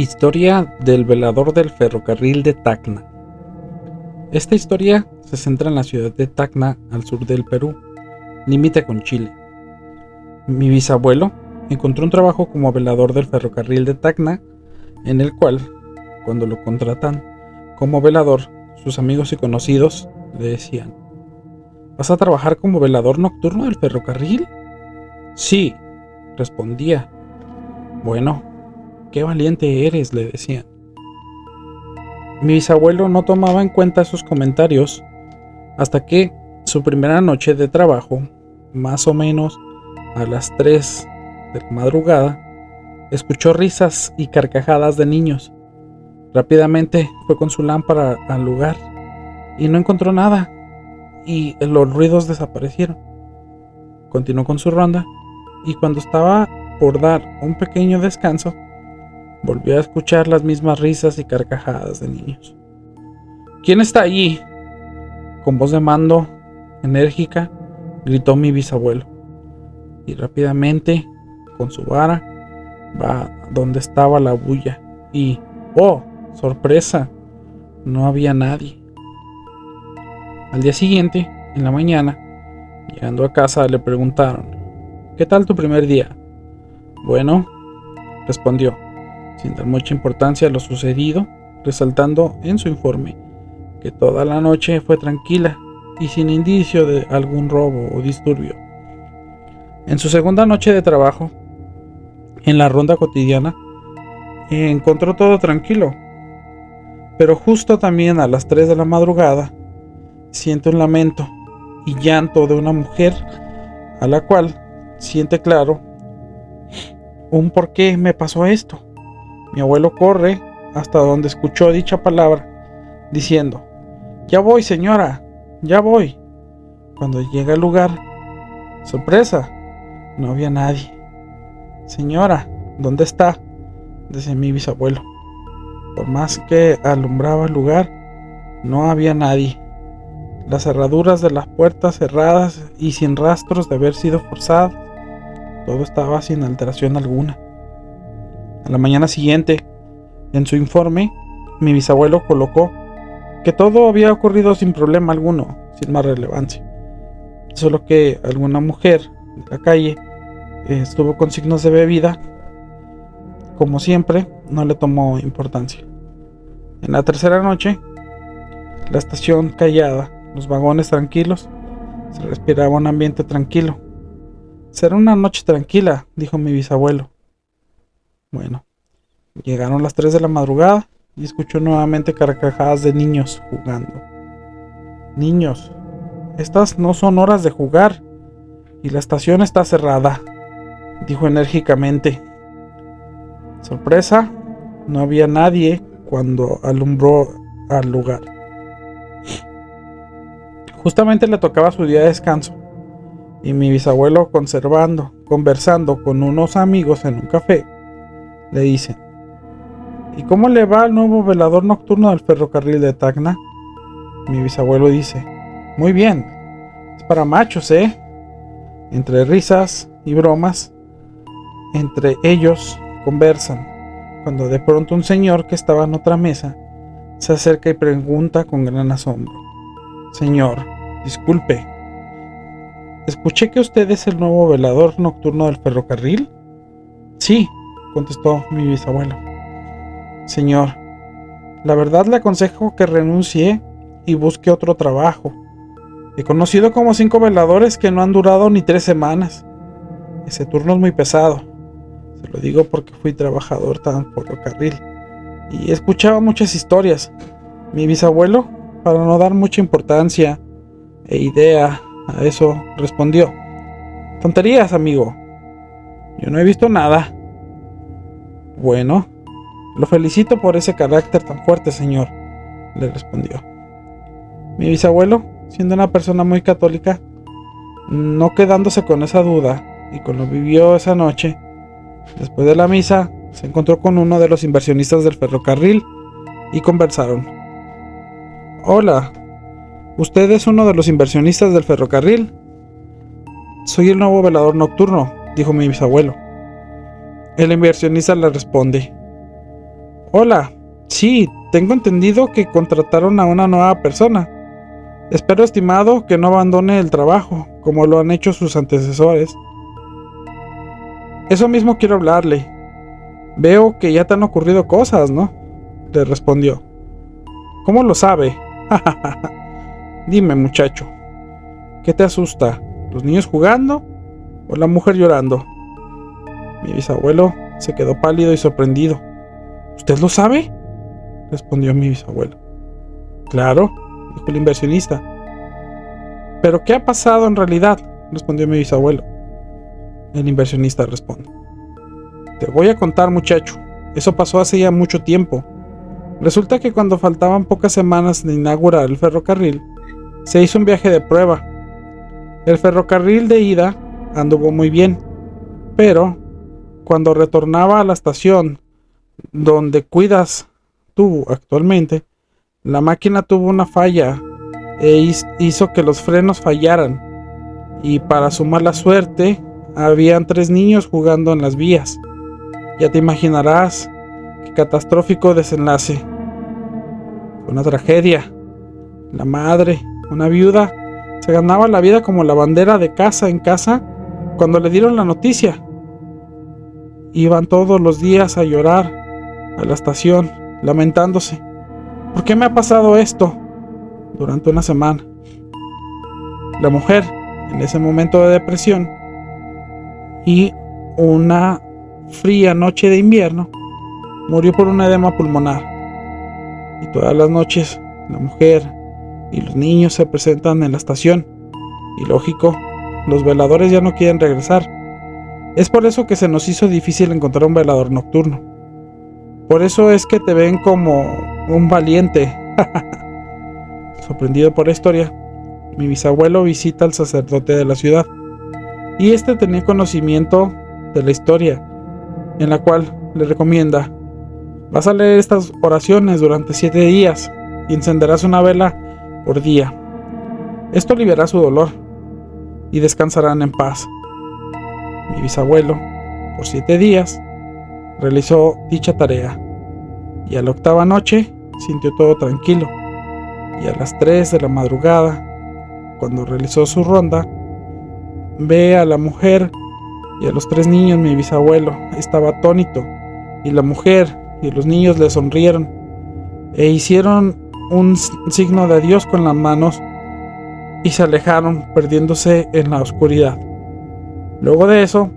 Historia del velador del ferrocarril de Tacna. Esta historia se centra en la ciudad de Tacna, al sur del Perú, límite con Chile. Mi bisabuelo encontró un trabajo como velador del ferrocarril de Tacna, en el cual, cuando lo contratan como velador, sus amigos y conocidos le decían: ¿vas a trabajar como velador nocturno del ferrocarril? Sí, respondía. Bueno, qué valiente eres, le decían. Mi bisabuelo no tomaba en cuenta esos comentarios hasta que su primera noche de trabajo, más o menos a las 3 de la madrugada, escuchó risas y carcajadas de niños. Rápidamente fue con su lámpara al lugar y no encontró nada, y los ruidos desaparecieron. Continuó con su ronda y cuando estaba por dar un pequeño descanso, volvió a escuchar las mismas risas y carcajadas de niños. ¿Quién está allí?, con voz de mando enérgica, gritó mi bisabuelo. Y rápidamente, con su vara, va donde estaba la bulla y, ¡oh, sorpresa!, no había nadie. Al día siguiente, en la mañana, llegando a casa, le preguntaron: ¿qué tal tu primer día? Bueno, respondió, sin dar mucha importancia a lo sucedido, resaltando en su informe que toda la noche fue tranquila y sin indicio de algún robo o disturbio. En su segunda noche de trabajo, en la ronda cotidiana, encontró todo tranquilo, pero justo también a las 3 de la madrugada, siente un lamento y llanto de una mujer a la cual siente claro un por qué me pasó esto. Mi abuelo corre hasta donde escuchó dicha palabra, diciendo: «Ya voy, señora, ya voy». Cuando llega al lugar, sorpresa, no había nadie. «Señora, ¿dónde está?», decía mi bisabuelo. Por más que alumbraba el lugar, no había nadie. Las cerraduras de las puertas cerradas y sin rastros de haber sido forzadas. Todo estaba sin alteración alguna. A la mañana siguiente, en su informe, mi bisabuelo colocó que todo había ocurrido sin problema alguno, sin más relevancia. Solo que alguna mujer de la calle estuvo con signos de bebida. Como siempre, no le tomó importancia. En la tercera noche, la estación callada, los vagones tranquilos, se respiraba un ambiente tranquilo. «Será una noche tranquila», dijo mi bisabuelo. Bueno, llegaron las 3 de la madrugada y escuchó nuevamente carcajadas de niños jugando. «Niños, estas no son horas de jugar y la estación está cerrada», dijo enérgicamente. Sorpresa, no había nadie cuando alumbró al lugar. Justamente le tocaba su día de descanso y mi bisabuelo, conversando con unos amigos en un café, le dicen: «¿Y cómo le va al nuevo velador nocturno del ferrocarril de Tacna?». Mi bisabuelo dice: «Muy bien, es para machos, ¿eh?». Entre risas y bromas, entre ellos conversan, cuando de pronto un señor que estaba en otra mesa se acerca y pregunta con gran asombro: «Señor, disculpe, escuché que usted es el nuevo velador nocturno del ferrocarril». «Sí», contestó mi bisabuelo. «Señor, la verdad le aconsejo que renuncie y busque otro trabajo. He conocido como 5 veladores que no han durado ni 3 semanas. Ese turno es muy pesado. Se lo digo porque fui trabajador tan ferrocarril y escuchaba muchas historias». Mi bisabuelo, para no dar mucha importancia e idea a eso, respondió: «Tonterías, amigo. Yo no he visto nada». «Bueno, lo felicito por ese carácter tan fuerte, señor», le respondió. Mi bisabuelo, siendo una persona muy católica, no quedándose con esa duda y con lo vivió esa noche, después de la misa, se encontró con uno de los inversionistas del ferrocarril y conversaron. «Hola, ¿usted es uno de los inversionistas del ferrocarril?». «Soy el nuevo velador nocturno», dijo mi bisabuelo. El inversionista le responde: Hola, sí, tengo entendido que contrataron a una nueva persona. Espero, estimado, que no abandone el trabajo, como lo han hecho sus antecesores. Eso mismo quiero hablarle. Veo que ya te han ocurrido cosas, ¿no? Le respondió. ¿Cómo lo sabe? Dime, muchacho, ¿qué te asusta? ¿Los niños jugando o la mujer llorando? Mi bisabuelo se quedó pálido y sorprendido. ¿Usted lo sabe?, respondió mi bisabuelo. Claro, dijo el inversionista. ¿Pero qué ha pasado en realidad?, respondió mi bisabuelo. El inversionista responde. Te voy a contar, muchacho. Eso pasó hace ya mucho tiempo. Resulta que cuando faltaban pocas semanas de inaugurar el ferrocarril, se hizo un viaje de prueba. El ferrocarril de ida anduvo muy bien, pero cuando retornaba a la estación donde cuidas tú actualmente, la máquina tuvo una falla e hizo que los frenos fallaran, y para su mala suerte habían 3 niños jugando en las vías. Ya te imaginarás qué catastrófico desenlace. Fue una tragedia. La madre, una viuda, se ganaba la vida como lavandera de casa en casa cuando le dieron la noticia. Iban todos los días a llorar a la estación, lamentándose. ¿Por qué me ha pasado esto? Durante una semana. La mujer, en ese momento de depresión y una fría noche de invierno, murió por un edema pulmonar. Y todas las noches, la mujer y los niños se presentan en la estación. Y lógico, los veladores ya no quieren regresar. Es por eso que se nos hizo difícil encontrar un velador nocturno. Por eso es que te ven como un valiente. Sorprendido por la historia, mi bisabuelo visita al sacerdote de la ciudad. Y este tenía conocimiento de la historia, en la cual le recomienda: vas a leer estas oraciones durante 7 días y encenderás una vela por día. Esto aliviará su dolor y descansarán en paz. Mi bisabuelo, por 7 días, realizó dicha tarea, y a la 8ª noche sintió todo tranquilo, y a las 3 de la madrugada, cuando realizó su ronda, ve a la mujer y a los 3 niños. Mi bisabuelo estaba atónito, y la mujer y los niños le sonrieron e hicieron un signo de adiós con las manos y se alejaron, perdiéndose en la oscuridad. Luego de eso,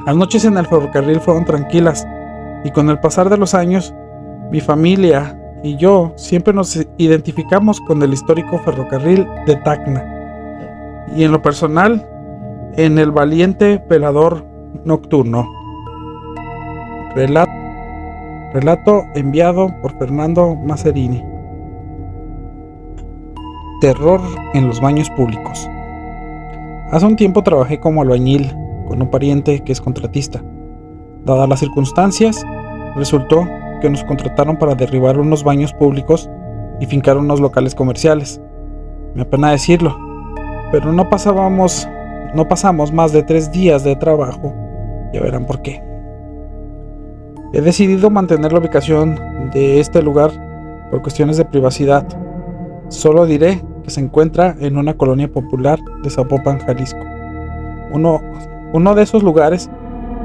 las noches en el ferrocarril fueron tranquilas, y con el pasar de los años, mi familia y yo siempre nos identificamos con el histórico ferrocarril de Tacna, y en lo personal, en el valiente velador nocturno. Relato enviado por Fernando Macerini. Terror en los baños públicos. Hace un tiempo trabajé como albañil con un pariente que es contratista. Dadas las circunstancias, resultó que nos contrataron para derribar unos baños públicos y fincar unos locales comerciales. Me apena decirlo, pero no pasamos más de 3 días de trabajo. Ya verán por qué. He decidido mantener la ubicación de este lugar por cuestiones de privacidad. Solo diré que se encuentra en una colonia popular de Zapopan, Jalisco. Uno de esos lugares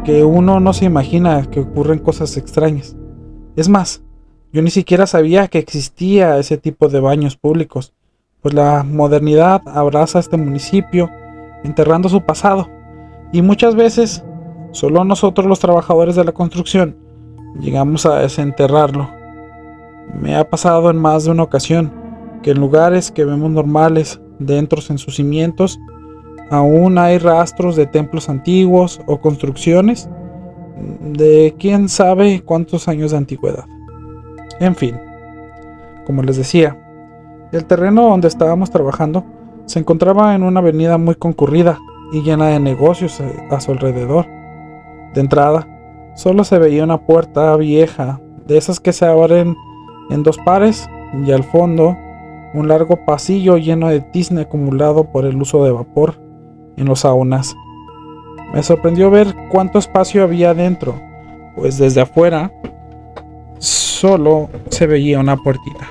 que uno no se imagina que ocurren cosas extrañas. Es más, yo ni siquiera sabía que existía ese tipo de baños públicos, pues la modernidad abraza este municipio enterrando su pasado, y muchas veces solo nosotros, los trabajadores de la construcción, llegamos a desenterrarlo. Me ha pasado en más de una ocasión que en lugares que vemos normales, dentro en sus cimientos, aún hay rastros de templos antiguos o construcciones de quién sabe cuántos años de antigüedad. En fin, como les decía, el terreno donde estábamos trabajando se encontraba en una avenida muy concurrida y llena de negocios a su alrededor. De entrada, solo se veía una puerta vieja, de esas que se abren en 2 pares, y al fondo un largo pasillo lleno de tizne acumulado por el uso de vapor en los saunas. Me sorprendió ver cuánto espacio había dentro, pues desde afuera solo se veía una puertita.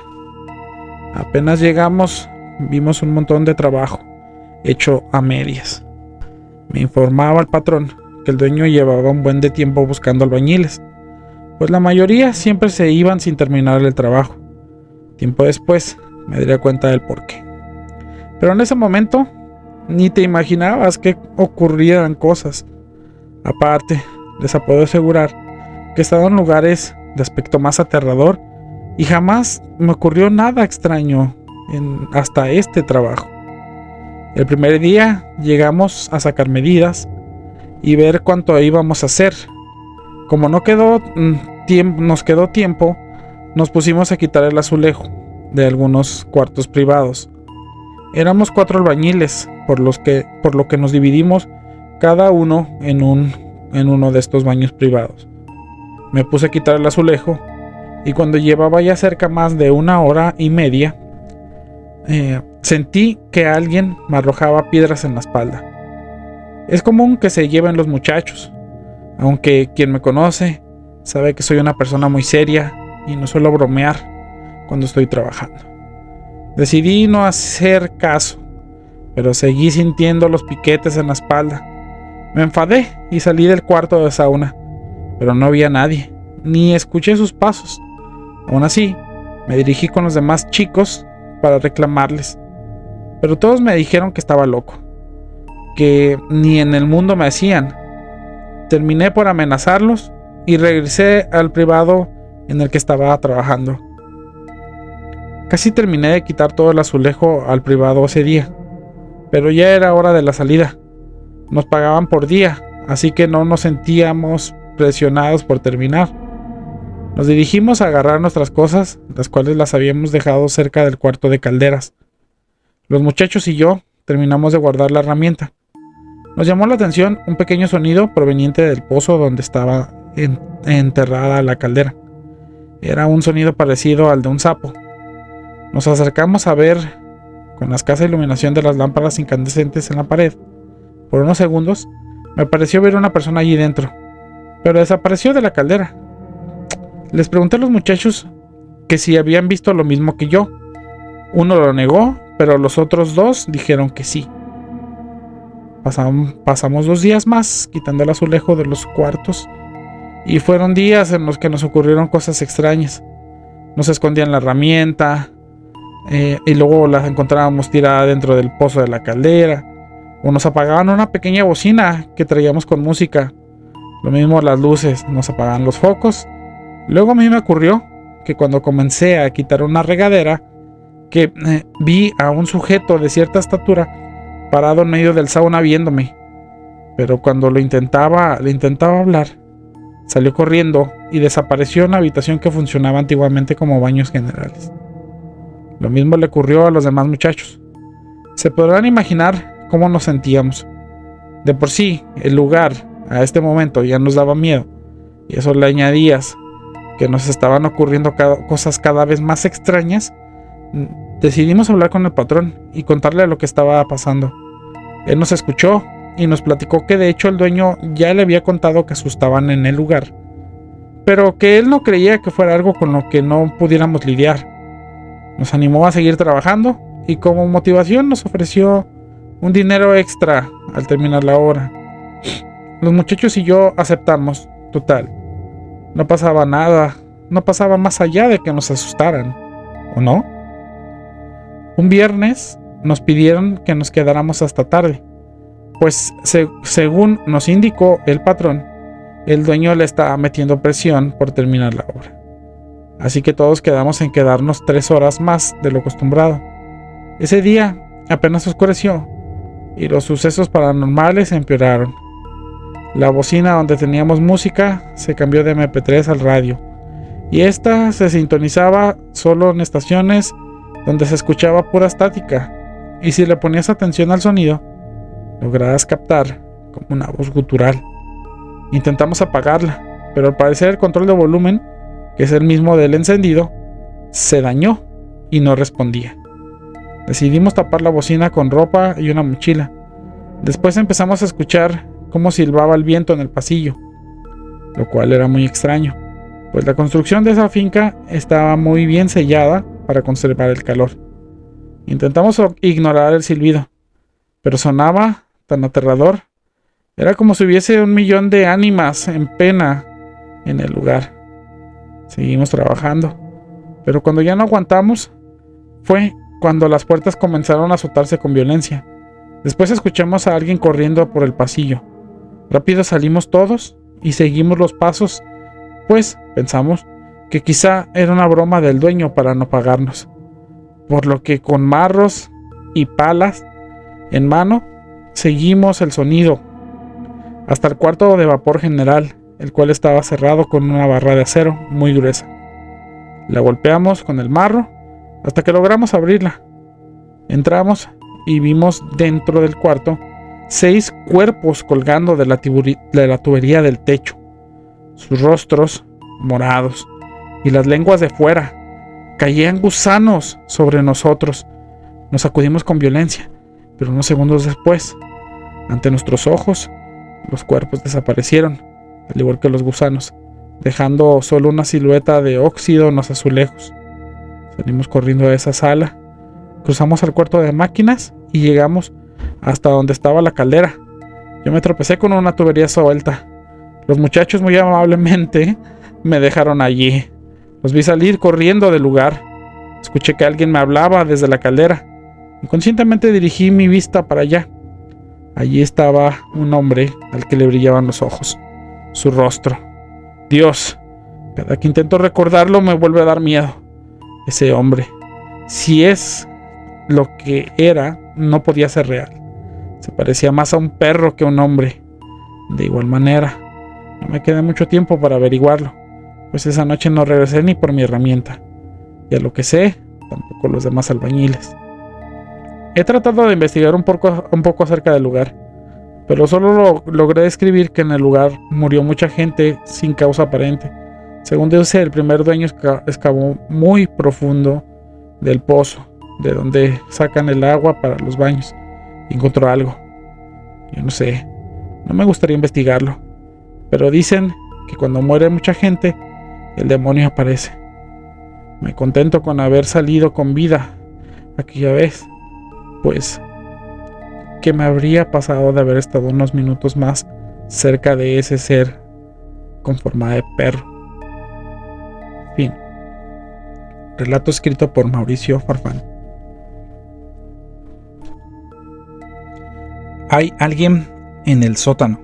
Apenas llegamos, vimos un montón de trabajo hecho a medias. Me informaba el patrón que el dueño llevaba un buen de tiempo buscando albañiles, pues la mayoría siempre se iban sin terminar el trabajo. Tiempo después me daría cuenta del porqué. Pero en ese momento ni te imaginabas que ocurrían cosas. Aparte, les puedo asegurar que he estado en lugares de aspecto más aterrador y jamás me ocurrió nada extraño hasta este trabajo. El primer día llegamos a sacar medidas y ver cuánto íbamos a hacer. Como nos quedó tiempo, nos pusimos a quitar el azulejo de algunos cuartos privados. Éramos 4 albañiles, por lo que nos dividimos cada uno en uno de estos baños privados. Me puse a quitar el azulejo y cuando llevaba ya cerca más de 1 hora y media, sentí que alguien me arrojaba piedras en la espalda. Es común que se lleven los muchachos, aunque quien me conoce sabe que soy una persona muy seria y no suelo bromear cuando estoy trabajando. Decidí no hacer caso, pero seguí sintiendo los piquetes en la espalda. Me enfadé y salí del cuarto de sauna, pero no había nadie, ni escuché sus pasos. Aún así, me dirigí con los demás chicos para reclamarles, pero todos me dijeron que estaba loco, que ni en el mundo me hacían. Terminé por amenazarlos y regresé al privado en el que estaba trabajando. Casi terminé de quitar todo el azulejo al privado ese día, pero ya era hora de la salida. Nos pagaban por día, así que no nos sentíamos presionados por terminar. Nos dirigimos a agarrar nuestras cosas, las cuales las habíamos dejado cerca del cuarto de calderas. Los muchachos y yo terminamos de guardar la herramienta. Nos llamó la atención un pequeño sonido proveniente del pozo donde estaba enterrada la caldera. Era un sonido parecido al de un sapo. Nos acercamos a ver con la escasa iluminación de las lámparas incandescentes en la pared. Por unos segundos me pareció ver una persona allí dentro, pero desapareció de la caldera. Les pregunté a los muchachos que si habían visto lo mismo que yo. Uno lo negó, pero los otros 2 dijeron que sí. Pasamos 2 días más quitando el azulejo de los cuartos y fueron días en los que nos ocurrieron cosas extrañas. Nos escondían la herramienta y luego la encontrábamos tirada dentro del pozo de la caldera, o nos apagaban una pequeña bocina que traíamos con música. Lo mismo las luces, nos apagaban los focos. Luego a mí me ocurrió que cuando comencé a quitar una regadera, que vi a un sujeto de cierta estatura parado en medio del sauna viéndome, pero cuando le intentaba hablar, salió corriendo y desapareció en la habitación que funcionaba antiguamente como baños generales. Lo mismo le ocurrió a los demás muchachos. Se podrán imaginar cómo nos sentíamos. De por sí, el lugar a este momento ya nos daba miedo, y eso le añadías que nos estaban ocurriendo cosas cada vez más extrañas. Decidimos hablar con el patrón y contarle lo que estaba pasando. Él nos escuchó y nos platicó que de hecho el dueño ya le había contado que asustaban en el lugar, pero que él no creía que fuera algo con lo que no pudiéramos lidiar. Nos animó a seguir trabajando y como motivación nos ofreció un dinero extra al terminar la obra. Los muchachos y yo aceptamos. Total, no pasaba nada, no pasaba más allá de que nos asustaran, ¿o no? Un viernes nos pidieron que nos quedáramos hasta tarde, pues según nos indicó el patrón, el dueño le estaba metiendo presión por terminar la obra. Así que todos quedamos en quedarnos 3 horas más de lo acostumbrado. Ese día apenas oscureció y los sucesos paranormales empeoraron. La bocina donde teníamos música se cambió de MP3 al radio, y esta se sintonizaba solo en estaciones donde se escuchaba pura estática, y si le ponías atención al sonido, lograrás captar como una voz gutural. Intentamos apagarla, pero al parecer el control de volumen, que es el mismo del encendido, se dañó y no respondía. Decidimos tapar la bocina con ropa y una mochila. Después empezamos a escuchar cómo silbaba el viento en el pasillo, lo cual era muy extraño. pues la construcción de esa finca estaba muy bien sellada para conservar el calor. Intentamos ignorar el silbido, pero sonaba tan aterrador. Era como si hubiese 1.000.000 de ánimas en pena en el lugar. Seguimos trabajando, pero cuando ya no aguantamos, fue cuando las puertas comenzaron a azotarse con violencia. Después escuchamos a alguien corriendo por el pasillo. Rápido salimos todos y seguimos los pasos, pues pensamos que quizá era una broma del dueño para no pagarnos. Por lo que con marros y palas en mano, seguimos el sonido hasta el cuarto de vapor general, el cual estaba cerrado con una barra de acero muy gruesa. La golpeamos con el marro hasta que logramos abrirla. Entramos y vimos dentro del cuarto 6 cuerpos colgando de la tubería del techo, sus rostros morados y las lenguas de fuera. Caían gusanos sobre nosotros. Nos sacudimos con violencia, pero unos segundos después, ante nuestros ojos, los cuerpos desaparecieron, al igual que los gusanos, dejando solo una silueta de óxido en los azulejos. Salimos corriendo de esa sala, cruzamos al cuarto de máquinas y llegamos hasta donde estaba la caldera. Yo me tropecé con una tubería suelta. Los muchachos muy amablemente me dejaron allí. Los vi salir corriendo del lugar. Escuché que alguien me hablaba desde la caldera. Inconscientemente dirigí mi vista para allá. Allí estaba un hombre al que le brillaban los ojos, su rostro. Dios, cada que intento recordarlo me vuelve a dar miedo. Ese hombre, si es lo que era, no podía ser real. Se parecía más a un perro que a un hombre. De igual manera, no me queda mucho tiempo para averiguarlo, pues esa noche no regresé ni por mi herramienta. Y a lo que sé, tampoco los demás albañiles. He tratado de investigar un poco acerca del lugar, pero solo logré describir que en el lugar murió mucha gente sin causa aparente. Según dice, el primer dueño excavó muy profundo del pozo, de donde sacan el agua para los baños, y encontró algo. Yo no sé, no me gustaría investigarlo, pero dicen que cuando muere mucha gente, el demonio aparece. Me contento con haber salido con vida aquella vez, pues ¿qué me habría pasado de haber estado unos minutos más cerca de ese ser con forma de perro? Fin. Relato escrito por Mauricio Farfán. Hay alguien en el sótano.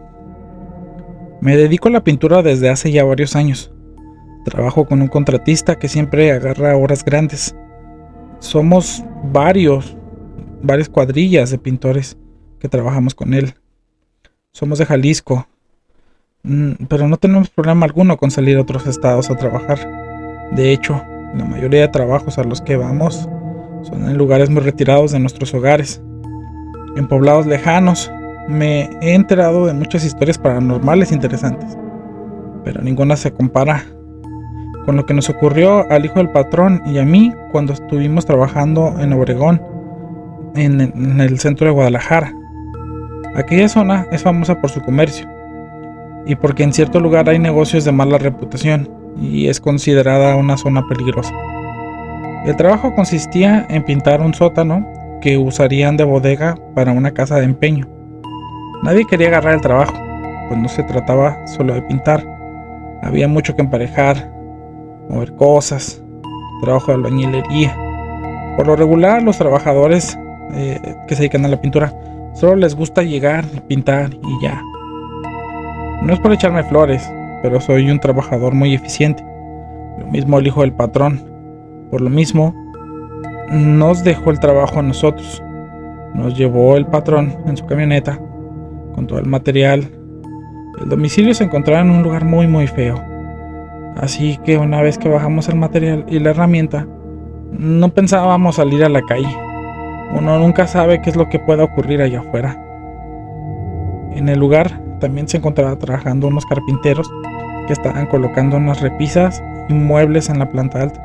Me dedico a la pintura desde hace ya varios años. Trabajo con un contratista que siempre agarra obras grandes. Somos varias cuadrillas de pintores que trabajamos con él. Somos de Jalisco, pero no tenemos problema alguno con salir a otros estados a trabajar. De hecho, la mayoría de trabajos a los que vamos son en lugares muy retirados de nuestros hogares. En poblados lejanos me he enterado de muchas historias paranormales interesantes, pero ninguna se compara con lo que nos ocurrió al hijo del patrón y a mí cuando estuvimos trabajando en Obregón, en el centro de Guadalajara. Aquella zona es famosa por su comercio y porque en cierto lugar hay negocios de mala reputación y es considerada una zona peligrosa. El trabajo consistía en pintar un sótano que usarían de bodega para una casa de empeño. Nadie quería agarrar el trabajo, pues no se trataba solo de pintar. Había mucho que emparejar, mover cosas, trabajo de albañilería. Por lo regular, los trabajadores que se dedican a la pintura solo les gusta llegar, pintar y ya. No es por echarme flores, pero soy un trabajador muy eficiente. Lo mismo el hijo del patrón. Por lo mismo, nos dejó el trabajo a nosotros. Nos llevó el patrón en su camioneta con todo el material. El domicilio se encontraba en un lugar muy muy feo. Así que una vez que bajamos el material y la herramienta, no pensábamos salir a la calle. Uno nunca sabe qué es lo que pueda ocurrir allá afuera. En el lugar también se encontraba trabajando unos carpinteros que estaban colocando unas repisas y muebles en la planta alta.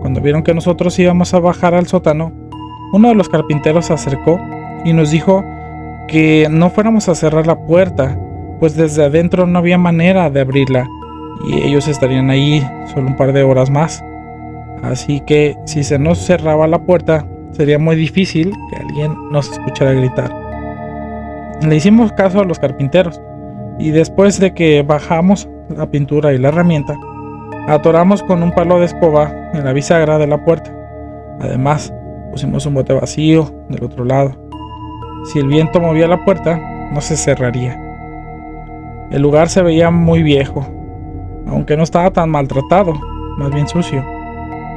Cuando vieron que nosotros íbamos a bajar al sótano, uno de los carpinteros se acercó y nos dijo que no fuéramos a cerrar la puerta, pues desde adentro no había manera de abrirla y ellos estarían ahí solo un par de horas más. Así que si se nos cerraba la puerta, sería muy difícil que alguien nos escuchara gritar. Le hicimos caso a los carpinteros y después de que bajamos la pintura y la herramienta, atoramos con un palo de escoba en la bisagra de la puerta. Además, pusimos un bote vacío del otro lado. Si el viento movía la puerta, no se cerraría. El lugar se veía muy viejo, aunque no estaba tan maltratado, más bien sucio.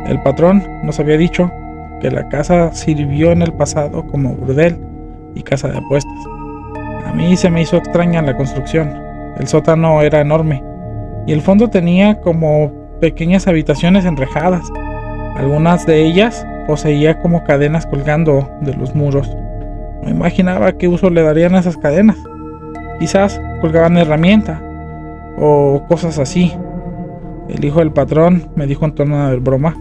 El patrón nos había dicho que la casa sirvió en el pasado como burdel y casa de apuestas. A mí se me hizo extraña la construcción. El sótano era enorme y el fondo tenía como pequeñas habitaciones enrejadas. Algunas de ellas poseía como cadenas colgando de los muros. No imaginaba qué uso le darían a esas cadenas. Quizás colgaban herramienta o cosas así. El hijo del patrón me dijo en tono de broma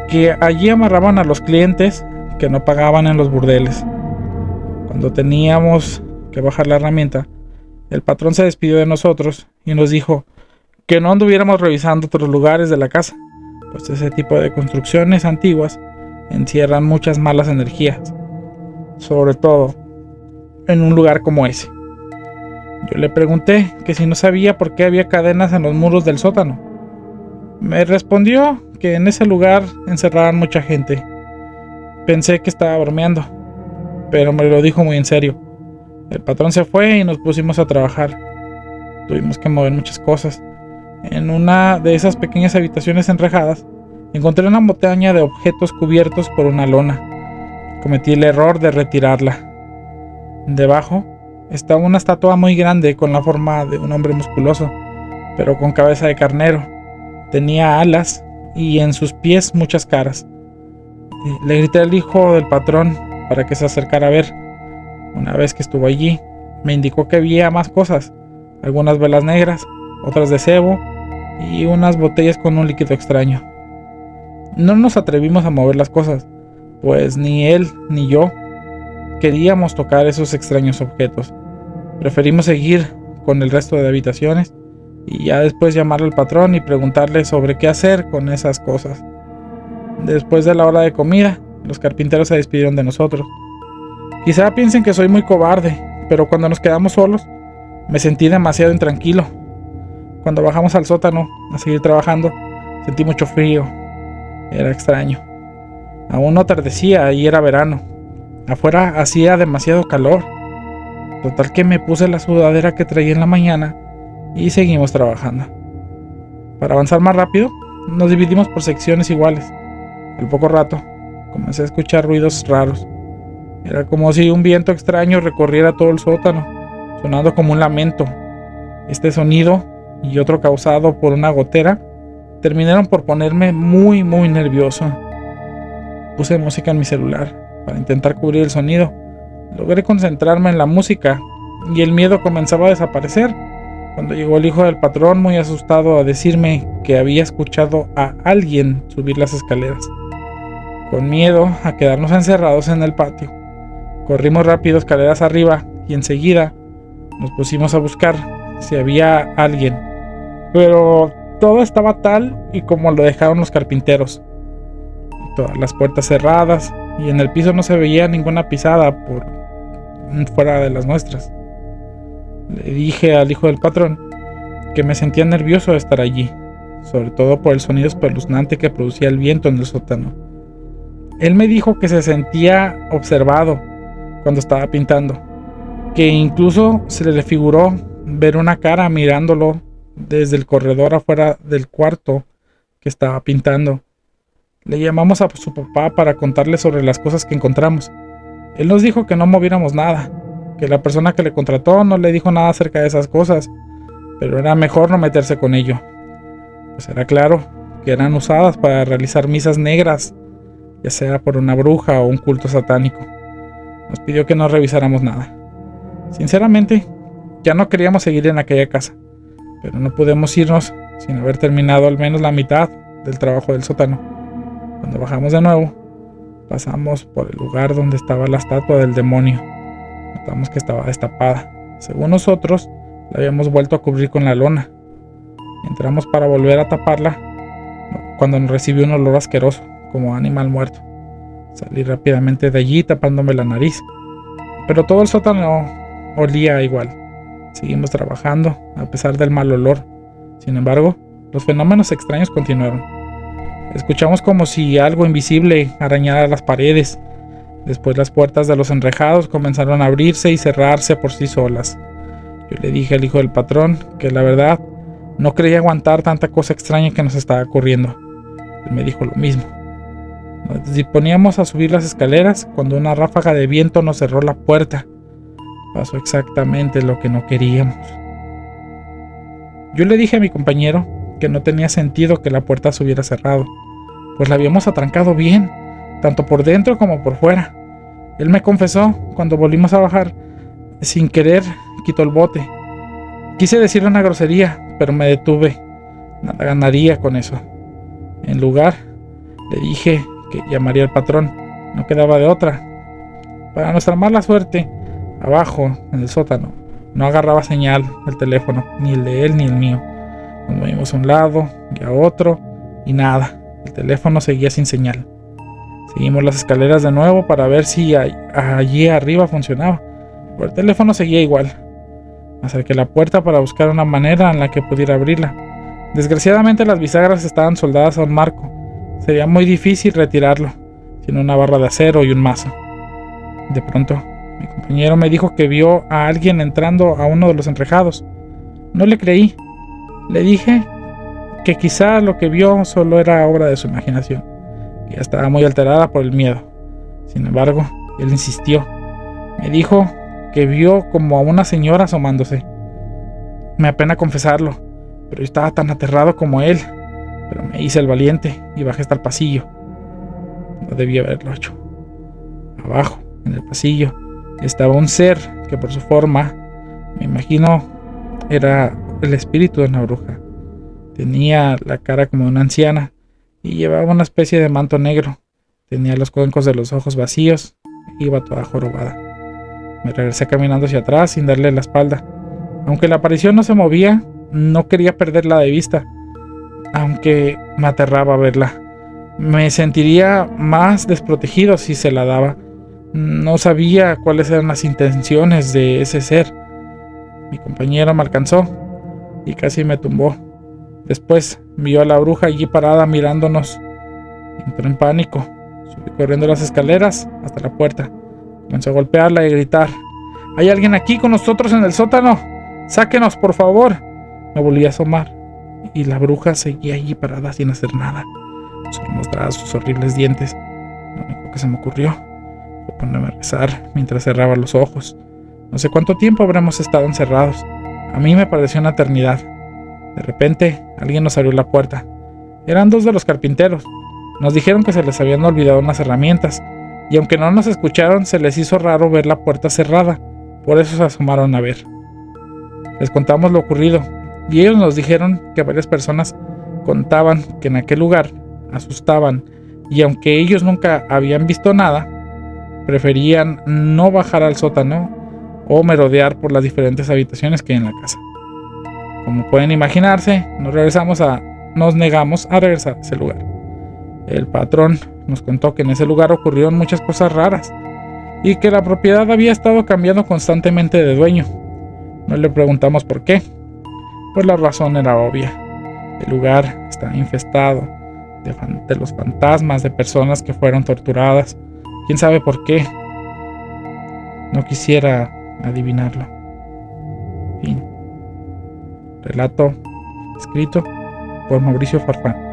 que allí amarraban a los clientes que no pagaban en los burdeles. Cuando teníamos que bajar la herramienta, el patrón se despidió de nosotros y nos dijo que no anduviéramos revisando otros lugares de la casa, pues ese tipo de construcciones antiguas encierran muchas malas energías, sobre todo en un lugar como ese. Yo le pregunté que si no sabía por qué había cadenas en los muros del sótano. Me respondió que en ese lugar encerraban mucha gente. Pensé que estaba bromeando, pero me lo dijo muy en serio. El patrón se fue y nos pusimos a trabajar. Tuvimos que mover muchas cosas. En una de esas pequeñas habitaciones enrejadas, encontré una montaña de objetos cubiertos por una lona. Cometí el error de retirarla. Debajo estaba una estatua muy grande con la forma de un hombre musculoso, pero con cabeza de carnero. Tenía alas y en sus pies muchas caras. Le grité al hijo del patrón para que se acercara a ver. Una vez que estuvo allí, me indicó que había más cosas, algunas velas negras, otras de cebo y unas botellas con un líquido extraño. No nos atrevimos a mover las cosas, pues ni él ni yo queríamos tocar esos extraños objetos. Preferimos seguir con el resto de habitaciones y ya después llamar al patrón y preguntarle sobre qué hacer con esas cosas. Después de la hora de comida, los carpinteros se despidieron de nosotros. Quizá piensen que soy muy cobarde, pero cuando nos quedamos solos, me sentí demasiado intranquilo. Cuando bajamos al sótano a seguir trabajando, sentí mucho frío. Era extraño. Aún no atardecía y era verano. Afuera hacía demasiado calor. Total que me puse la sudadera que traía en la mañana y seguimos trabajando. Para avanzar más rápido, nos dividimos por secciones iguales. Al poco rato, comencé a escuchar ruidos raros. Era como si un viento extraño recorriera todo el sótano, sonando como un lamento. Este sonido y otro causado por una gotera terminaron por ponerme muy nervioso. Puse música en mi celular para intentar cubrir el sonido. Logré concentrarme en la música y el miedo comenzaba a desaparecer cuando llegó el hijo del patrón muy asustado a decirme que había escuchado a alguien subir las escaleras. Con miedo a quedarnos encerrados en el patio, corrimos rápido escaleras arriba y enseguida nos pusimos a buscar si había alguien, pero todo estaba tal y como lo dejaron los carpinteros. Todas las puertas cerradas y en el piso no se veía ninguna pisada por fuera de las nuestras. Le dije al hijo del patrón que me sentía nervioso de estar allí, sobre todo por el sonido espeluznante que producía el viento en el sótano. Él me dijo que se sentía observado cuando estaba pintando, que incluso se le figuró ver una cara mirándolo desde el corredor afuera del cuarto que estaba pintando. Le llamamos a su papá para contarle sobre las cosas que encontramos. Él nos dijo que no moviéramos nada, que la persona que le contrató no le dijo nada acerca de esas cosas, pero era mejor no meterse con ello, pues era claro que eran usadas para realizar misas negras, ya sea por una bruja o un culto satánico. Nos pidió que no revisáramos nada. Sinceramente, ya no queríamos seguir en aquella casa, pero no podemos irnos sin haber terminado al menos la mitad del trabajo del sótano. Cuando bajamos de nuevo, pasamos por el lugar donde estaba la estatua del demonio. Notamos que estaba destapada. Según nosotros, la habíamos vuelto a cubrir con la lona. Entramos para volver a taparla cuando nos recibió un olor asqueroso, como animal muerto. Salí rápidamente de allí tapándome la nariz, pero todo el sótano olía igual. Seguimos trabajando a pesar del mal olor. Sin embargo, los fenómenos extraños continuaron. Escuchamos como si algo invisible arañara las paredes. Después las puertas de los enrejados comenzaron a abrirse y cerrarse por sí solas. Yo le dije al hijo del patrón que la verdad no creía aguantar tanta cosa extraña que nos estaba ocurriendo. Él me dijo lo mismo. Nos disponíamos a subir las escaleras cuando una ráfaga de viento nos cerró la puerta. Pasó exactamente lo que no queríamos. Yo le dije a mi compañero que no tenía sentido que la puerta se hubiera cerrado, pues la habíamos atrancado bien, tanto por dentro como por fuera. Él me confesó cuando volvimos a bajar, sin querer quitó el bote. Quise decirle una grosería, pero me detuve. Nada ganaría con eso. En lugar, le dije que llamaría al patrón. No quedaba de otra. Para nuestra mala suerte, abajo, en el sótano, no agarraba señal el teléfono, ni el de él ni el mío. Nos movimos a un lado y a otro, y nada. El teléfono seguía sin señal. Seguimos las escaleras de nuevo para ver si allí arriba funcionaba, pero el teléfono seguía igual. Me acerqué a la puerta para buscar una manera en la que pudiera abrirla. Desgraciadamente las bisagras estaban soldadas a un marco. Sería muy difícil retirarlo, sin una barra de acero y un mazo. De pronto, mi compañero me dijo que vio a alguien entrando a uno de los enrejados. No le creí. Le dije que quizá lo que vio solo era obra de su imaginación, que ya estaba muy alterada por el miedo. Sin embargo, él insistió. Me dijo que vio como a una señora asomándose. Me apena confesarlo, pero yo estaba tan aterrado como él. Pero me hice el valiente y bajé hasta el pasillo. No debía haberlo hecho. Abajo, en el pasillo, estaba un ser que por su forma, me imagino, era el espíritu de una bruja. Tenía la cara como una anciana y llevaba una especie de manto negro. Tenía los cuencos de los ojos vacíos e iba toda jorobada. Me regresé caminando hacia atrás sin darle la espalda. Aunque la aparición no se movía, no quería perderla de vista. Aunque me aterraba verla. Me sentiría más desprotegido si se la daba. No sabía cuáles eran las intenciones de ese ser. Mi compañero me alcanzó y casi me tumbó. Después vio a la bruja allí parada mirándonos. Entró en pánico. Subí corriendo las escaleras hasta la puerta. Comenzó a golpearla y gritar: «¡Hay alguien aquí con nosotros en el sótano! ¡Sáquenos, por favor!». Me volví a asomar y la bruja seguía allí parada sin hacer nada. Solo mostraba sus horribles dientes. Lo único que se me ocurrió fue ponerme a rezar mientras cerraba los ojos. No sé cuánto tiempo habremos estado encerrados. A mí me pareció una eternidad. De repente, alguien nos abrió la puerta. Eran dos de los carpinteros. Nos dijeron que se les habían olvidado unas herramientas, y aunque no nos escucharon, se les hizo raro ver la puerta cerrada. Por eso se asomaron a ver. Les contamos lo ocurrido, y ellos nos dijeron que varias personas contaban que en aquel lugar asustaban, y aunque ellos nunca habían visto nada, preferían no bajar al sótano o merodear por las diferentes habitaciones que hay en la casa. Como pueden imaginarse, nos negamos a regresar a ese lugar. El patrón nos contó que en ese lugar ocurrieron muchas cosas raras y que la propiedad había estado cambiando constantemente de dueño. No le preguntamos por qué, pues la razón era obvia. El lugar está infestado de los fantasmas de personas que fueron torturadas. ¿Quién sabe por qué? No quisiera adivinarlo. Fin. Relato escrito por Mauricio Farfán.